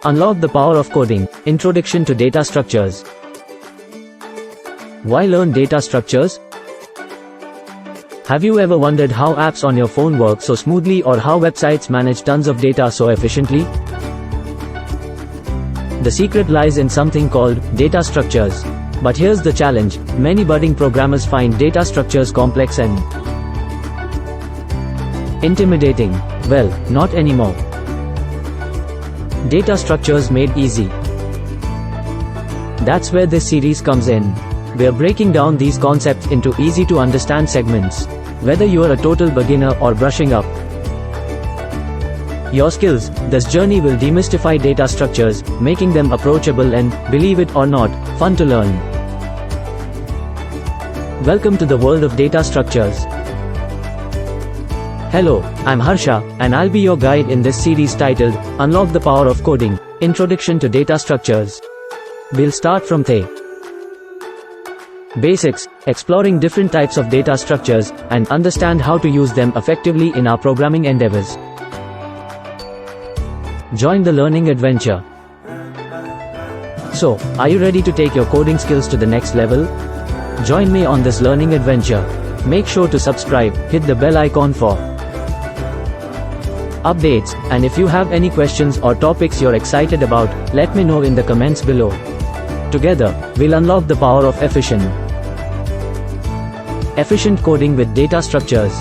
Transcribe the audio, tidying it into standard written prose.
Unlock the power of coding. Introduction to data structures. Why learn data structures? Have you ever wondered how apps on your phone work so smoothly or how websites manage tons of data so efficiently? The secret lies in something called data structures. But here's the challenge: many budding programmers find data structures complex and intimidating. Well, not anymore. Data structures made easy. That's where this series comes in. We're breaking down these concepts into easy to understand segments. Whether you're a total beginner or brushing up your skills, this journey will demystify data structures, making them approachable and, believe it or not, fun to learn. Welcome to the world of data structures. Hello, I'm Harsha, and I'll be your guide in this series titled, Unlock the Power of Coding, Introduction to Data Structures. We'll start from the basics, exploring different types of data structures, and understand how to use them effectively in our programming endeavors. Join the learning adventure. So, are you ready to take your coding skills to the next level? Join me on this learning adventure. Make sure to subscribe, hit the bell icon for updates, and if you have any questions or topics you're excited about, let me know in the comments below. Together, we'll unlock the power of efficient coding with data structures.